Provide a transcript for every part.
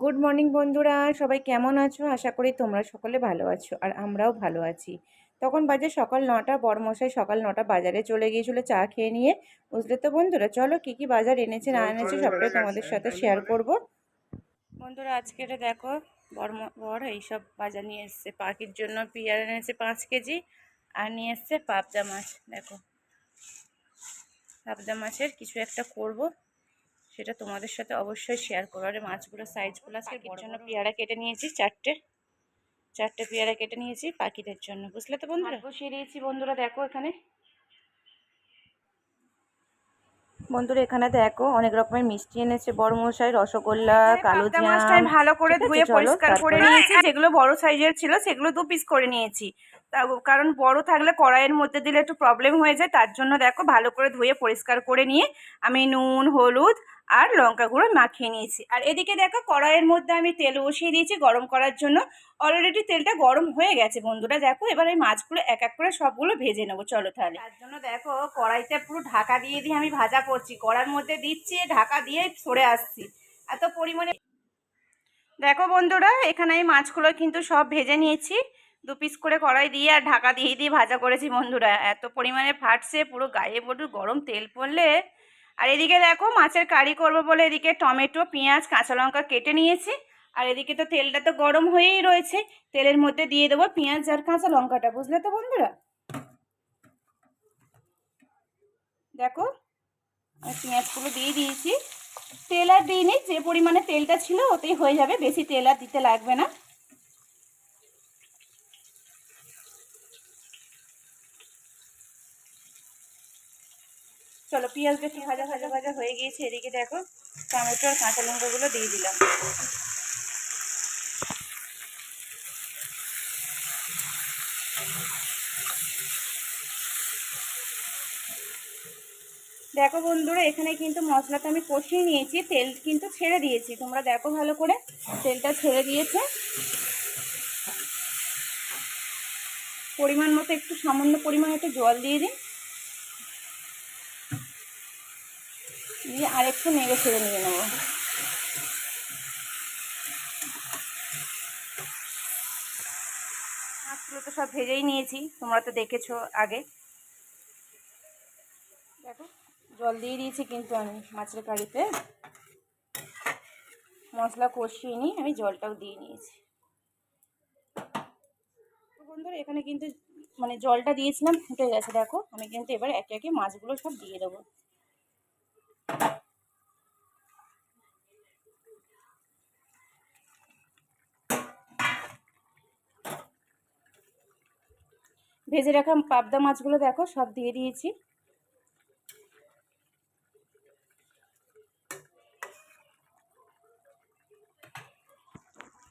Good morning বন্ধুরা, সবাই কেমন আছো? আশা করি তোমরা সকলে ভালো আছো আর আমরাও ভালো আছি। তখন বাজে সকাল ৯টা, বড়মশাই সকাল ৯টা বাজারে চলে গিয়েছিল চা খেয়ে নিয়ে। বুঝলে তো বন্ধুরা, চলো কি কি বাজার এনেছে না এনেছে সবটাই তোমাদের সাথে শেয়ার করব। বন্ধুরা আজকে এটা দেখো, বড় এইসব বাজার নিয়ে এসছে। পাখির জন্য পিয়ার এনেছে 5 কেজি আর নিয়ে এসছে পাবদা মাছ। দেখো, পাবদা মাছের কিছু একটা করব, সেটা তোমাদের সাথে অবশ্যই শেয়ার করবো। আর মাছগুলো সাইজগুলো আজকে জন্য পেয়ারা কেটে নিয়েছি, চারটে পেয়ারা কেটে নিয়েছি পাখিদের জন্য। বুঝলে তো বন্ধুরা, বসিয়ে দিয়েছি। বন্ধুরা দেখো এখানে, দেখো অনেক রকমের মিষ্টি এনেছে বড়মশাই, রসগোল্লা, কালোজাম। মাছটা আমি ভালো করে ধুয়ে পরিষ্কার করে নিয়েছি। যেগুলো বড় সাইজের ছিল সেগুলো 2 পিস করে নিয়েছি। কারণ বড় থাকলে কড়াইয়ের মধ্যে দিলে একটু প্রবলেম হয়ে যায়, তার জন্য দেখো ভালো করে ধুয়ে পরিষ্কার করে নিয়ে আমি নুন, হলুদ আর লঙ্কা গুঁড়ো মাখিয়ে নিয়েছি। আর এদিকে দেখো কড়াইয়ের মধ্যে আমি তেল বসিয়ে দিয়েছি গরম করার জন্য। অলরেডি তেলটা গরম হয়ে গেছে বন্ধুরা। দেখো এবার এই মাছগুলো এক এক করে সবগুলো ভেজে নেবো। চলো তাহলে। তার জন্য দেখো কড়াইতে পুরো ঢাকা দিয়ে দিয়ে আমি ভাজা করছি। কড়ার মধ্যে দিচ্ছি, ঢাকা দিয়ে সরে আসছি। এত পরিমাণে দেখো বন্ধুরা, এখানে এই মাছগুলো কিন্তু সব ভেজে নিয়েছি। 2 পিস করে কড়াই দিয়ে আর ঢাকা দিয়ে দিয়ে ভাজা করেছি বন্ধুরা। এত পরিমাণে ফাটছে, পুরো গায়ে বড় গরম তেল পড়লে। আর এদিকে দেখো মাছের কারি করবো বলে এদিকে টমেটো, পেঁয়াজ, কাঁচা লঙ্কা কেটে নিয়েছি। আর এদিকে তো তেলটা তো গরম হয়েই রয়েছে, তেলের মধ্যে দিয়ে দেবো পেঁয়াজ আর কাঁচা লঙ্কাটা। বুঝলে তো বন্ধুরা, দেখো আমি পেঁয়াজগুলো দিয়ে দিয়েছি। তেল আর দিইনি, যে পরিমাণে তেলটা ছিল ওতেই হয়ে যাবে, বেশি তেল আর দিতে লাগবে না। চলো, পেঁয়াজ বেশি ভাজা ভাজা ভাজা হয়ে গিয়েছে। এদিকে দেখো টমেটো আর কাঁচা লঙ্কাগুলো দিয়ে দিলাম। দেখো বন্ধুরা, এখানে কিন্তু মশলাটা আমি কষিয়ে নিয়েছি, তেল কিন্তু ছেড়ে দিয়েছি। তোমরা দেখো ভালো করে, তেলটা ছেড়ে দিয়েছে। পরিমাণ মতো একটু সামান্য পরিমাণ একটু জল দিয়ে দিন, দিয়ে আর একটু নেড়ে ছেড়ে নিয়ে নেবো। মাছগুলো তো সব ভেজেই নিয়েছি, তোমরা তো দেখেছো আগে। দেখো জল দিয়ে দিয়েছি কিন্তু আমি মাছের কারিতে। মশলা কষিয়ে নিই, আমি জলটাও দিয়ে নিয়েছি। বন্ধুরা এখানে কিন্তু জলটা দিয়েছিলাম, ফুটে গেছে। দেখো আমি কিন্তু এবার একে একে মাছগুলো সব দিয়ে দেবো। ভেজে রাখা পাবদা মাছগুলো দেখো সব দিয়ে দিয়েছি।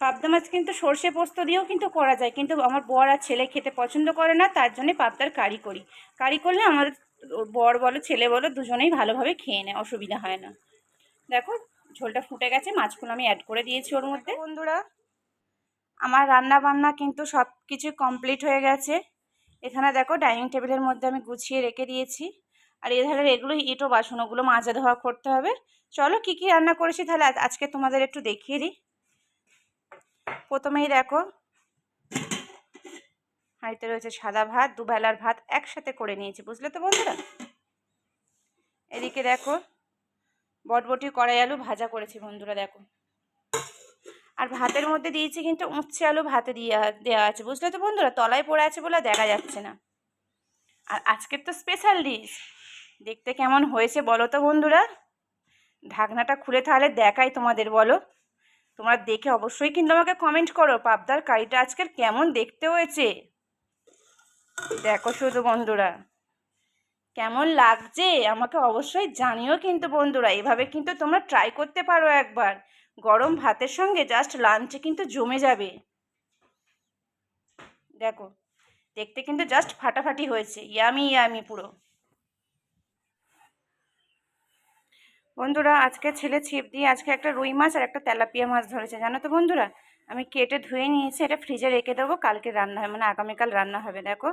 পাবদা মাছ কিন্তু সর্ষে পোস্ত দিয়েও কিন্তু করা যায়, কিন্তু আমার বর আর ছেলে খেতে পছন্দ করে না, তার জন্য পাবদার কারি করি। কারি করলে আমার বর বলো ছেলে বলো দুজনেই ভালোভাবে খেয়ে নেয়, অসুবিধা হয় না। দেখো ঝোলটা ফুটে গেছে, মাছগুলো আমি অ্যাড করে দিয়েছি ওর মধ্যে। বন্ধুরা আমার রান্না বান্না কিন্তু সব কিছু কমপ্লিট হয়ে গেছে। এখানে দেখো ডাইনিং টেবিলের মধ্যে আমি গুছিয়ে রেখে দিয়েছি। আর এধারে এগুলো ইটো বাসন, ওগুলো মাজা ধোয়া করতে হবে। চলো কি কি রান্না করেছি তাহলে আজকে তোমাদের একটু দেখিয়ে দিই। প্রথমেই দেখো হাঁড়িতে রয়েছে সাদা ভাত, দুবেলার ভাত একসাথে করে নিয়েছি। বুঝলে তো বন্ধুরা, এদিকে দেখো বটবটি কড়াই আলু ভাজা করেছি বন্ধুরা। দেখো আর ভাতের মধ্যে দিয়েছি কিন্তু উচ্ছে আলু ভাতে দেওয়া আছে। বুঝলে তো বন্ধুরা, তলায় পড়ে আছে বলে দেখা যাচ্ছে না। আর আজকের তো স্পেশাল ডিশ, দেখতে কেমন হয়েছে বলো তো বন্ধুরা। ঢাকনাটা খুলে তাহলে দেখাই তোমাদের, বলো তোমরা দেখে অবশ্যই কিন্তু আমাকে কমেন্ট করো পাবদার কারিটা আজকের কেমন দেখতে হয়েছে। দেখো শুধু বন্ধুরা কেমন লাগছে আমাকে অবশ্যই জানিও কিন্তু বন্ধুরা। এভাবে কিন্তু তোমরা ট্রাই করতে পারো একবার, গরম ভাতের সঙ্গে জাস্ট লাঞ্চে কিন্তু জমে যাবে। দেখো দেখতে কিন্তু জাস্ট ফাটাফাটি হয়েছে, ইয়ামি ইয়ামি পুরো। বন্ধুরা আজকে ছেলে ছিপ দিয়ে আজকে একটা রুই মাছ আর একটা তেলাপিয়া মাছ ধরেছে, জানো তো বন্ধুরা। আমি কেটে ধুয়ে নিয়েছি, এটা ফ্রিজে রেখে দেবো, কালকে রান্না হবে, আগামীকাল রান্না হবে। দেখো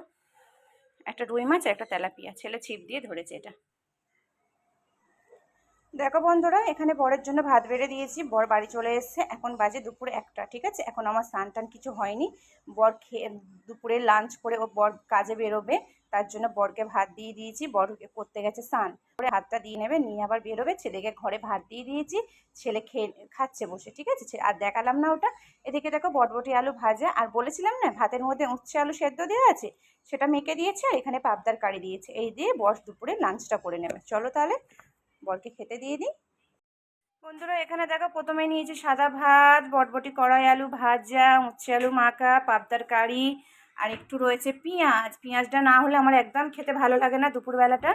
একটা রুই মাছ আর একটা তেলাপিয়া ছেলে ছিপ দিয়ে ধরেছে এটা। দেখো বন্ধুরা, এখানে বরের জন্য ভাত বেড়ে দিয়েছি। বর বাড়ি চলে এসেছে, এখন বাজে দুপুর 1টা। ঠিক আছে, এখন আমার স্নান টান কিছু হয়নি। বর খেয়ে দুপুরে লাঞ্চ করে ও বর কাজে বেরোবে, তার জন্য বরকে ভাত দিয়ে দিয়েছি। বর করতে গেছে স্নান করে, হাতটা দিয়ে নেবে, নিয়ে আবার বেরোবে। ছেলেকে ঘরে ভাত দিয়ে দিয়েছি, ছেলে খেয়ে খাচ্ছে বসে। ঠিক আছে, আর দেখালাম না ওটা। এদিকে দেখো বটবটি আলু ভাজা, আর বলেছিলাম না ভাতের মধ্যে উচ্ছে আলু সেদ্ধ দেওয়া আছে, সেটা মেখে দিয়েছে। আর এখানে পাবদার কারি দিয়েছে। এই দিয়ে বর দুপুরে লাঞ্চটা করে নেবে। চলো তাহলে বরকে খেতে দিয়ে দিই। বন্ধুরা, এখানে দেখো প্রথমে নিয়েছি সাদা ভাত, বটবটি কড়াই আলু ভাজা, উচ্ছে আলু মাখা, পাবদার কারি, আর একটু রয়েছে পেঁয়াজ। পেঁয়াজটা না হলে আমার একদম খেতে ভালো লাগে না দুপুরবেলাটা।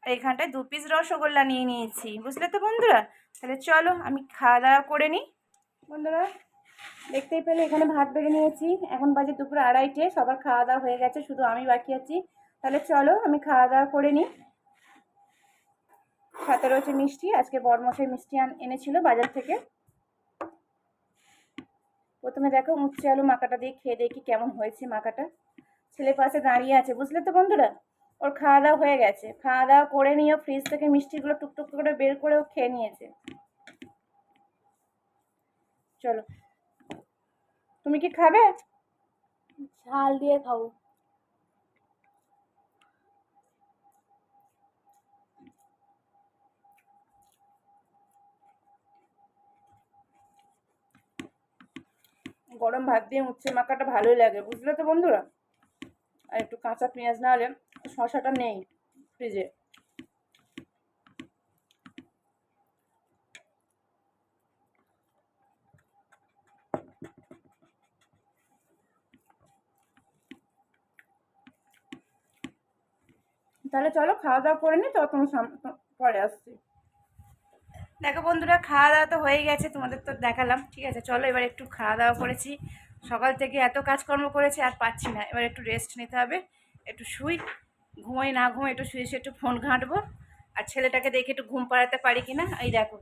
আর এখানটায় 2 পিস রসগোল্লা নিয়ে নিয়েছি, বুঝলে তো বন্ধুরা। তাহলে চলো আমি খাওয়া দাওয়া করে নিই। বন্ধুরা, দেখতেই পেলে এখানে ভাত বেড়ে নিয়েছি। এখন বাজে দুপুর 2:30। সবার খাওয়া দাওয়া হয়ে গেছে, শুধু আমি বাকি আছি। তাহলে চলো আমি খাওয়া দাওয়া করে নিই। সাথে রয়েছে মিষ্টি, আজকে বরমশাই মিষ্টি এনেছিল বাজার থেকে। প্রথমে দেখো উচ্ছে আলু মাখাটা দিয়ে খেয়ে দেখি কেমন হয়েছে মাখাটা। ছেলে পাশে দাঁড়িয়ে আছে, বুঝলে তো বন্ধুরা। ওর খাওয়া দাওয়া হয়ে গেছে, খাওয়া দাওয়া করে নিয়ে ফ্রিজ থেকে মিষ্টিগুলো টুকটুক করে বের করেও খেয়ে নিয়েছে। চলো, তুমি কি খাবে? ঝাল দিয়ে খাবো। গরম ভাত দিয়ে উচ্ছে মাখাটা ভালোই লাগে, বুঝলে তো বন্ধুরা। আর একটু কাঁচা পেঁয়াজ না হলে, শশাটা নেই ফ্রিজে। তাহলে চলো খাওয়া দাওয়া করে নি, তখন পরে আসছি। দেখো বন্ধুরা, খাওয়া দাওয়া তো হয়ে গেছে, তোমাদের তো দেখালাম। ঠিক আছে, চলো এবার একটু খাওয়া দাওয়া করেছি। সকাল থেকে এত কাজকর্ম করেছি, আর পাচ্ছি না। এবার একটু রেস্ট নিতে হবে, একটু শুই। ঘুমোই না ঘুমোই একটু শুয়ে শুয়ে একটু ফোন ঘাঁটবো। আর ছেলেটাকে দেখে একটু ঘুম পাড়াতে পারি কি না। এই দেখো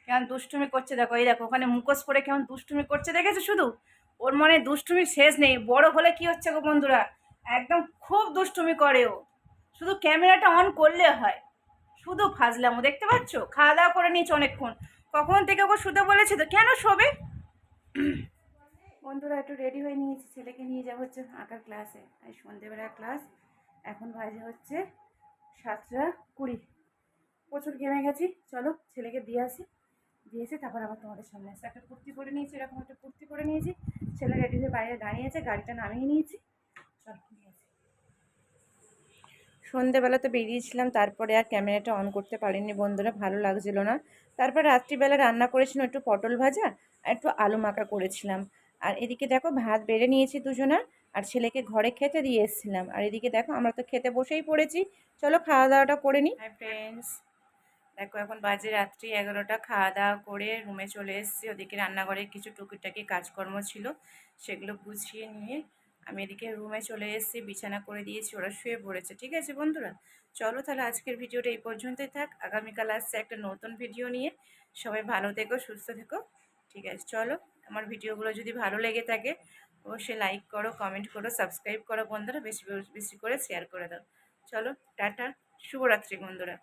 কেমন দুষ্টুমি করছে, দেখো এই দেখো ওখানে মুখোশ পরে কেমন দুষ্টুমি করছে, দেখেছো শুধু। ওর মনে দুষ্টুমির শেষ নেই। বড় হলে কি হচ্ছে গো বন্ধুরা, একদম খুব দুষ্টুমি করে ও। শুধু ক্যামেরাটা অন করলে হয়, শুধু ফাজলামো। দেখতে পাচ্ছ, খাওয়া দাওয়া করে নিয়েছে অনেকক্ষণ। কখন থেকে ওকে শুতে বলেছে, তো কেন শোবে। বন্ধুরা, একটু রেডি হয়ে নিয়েছি, ছেলেকে নিয়ে যাবো হচ্ছে আঁকার ক্লাসে। এই সন্ধেবেলা ক্লাস। এখন বাজে হচ্ছে 7:20। প্রচুর ঘেমে গেছি। চলো ছেলেকে দিয়ে আসি, দিয়েছি তারপর আবার তোমাদের সামনে আসছে। একটা কুর্তি পরে নিয়েছি, এরকম একটা কুর্তি পরে নিয়েছি। ছেলে রেডি হয়ে বাইরে দাঁড়িয়েছে, গাড়িটা নামিয়ে নিয়েছি। চল নিয়ে আসি। সন্ধেবেলা তো বেরিয়েছিলাম, তারপরে আর ক্যামেরাটা অন করতে পারিনি বন্ধুরা, ভালো লাগছিল না। তারপর রাত্রিবেলা রান্না করেছিলাম একটু পটল ভাজা আর একটু আলু মাখা করেছিলাম। আর এদিকে দেখো ভাত বেড়ে নিয়েছি দুজনার, আর ছেলেকে ঘরে খেতে দিয়ে এসেছিলাম। আর এদিকে দেখো আমরা তো খেতে বসেই পড়েছি। চলো খাওয়া দাওয়াটা করে নিই। হাই ফ্রেন্ডস, দেখো এখন বাজে রাত্রি 11টা। খাওয়া দাওয়া করে রুমে চলে এসেছি। ওদিকে রান্নাঘরে কিছু টুকিটাকি কাজকর্ম ছিল, সেগুলো গুছিয়ে নিয়ে আমি এদিকে রুমে চলে এসেছি। বিছানা করে দিয়েছি, ওরা শুয়ে পড়েছে। ঠিক আছে বন্ধুরা, চলো তাহলে আজকের ভিডিওটা এই পর্যন্তই থাক। আগামীকাল আসছে একটা নতুন ভিডিও নিয়ে। সবাই ভালো থেকো, সুস্থ থেকো। ঠিক আছে, চলো। আমার ভিডিওগুলো যদি ভালো লেগে থাকে অবশ্যই লাইক করো, কমেন্ট করো, সাবস্ক্রাইব করো বন্ধুরা, বেশি বেশি করে শেয়ার করে দাও। চলো টাটা, শুভরাত্রি বন্ধুরা।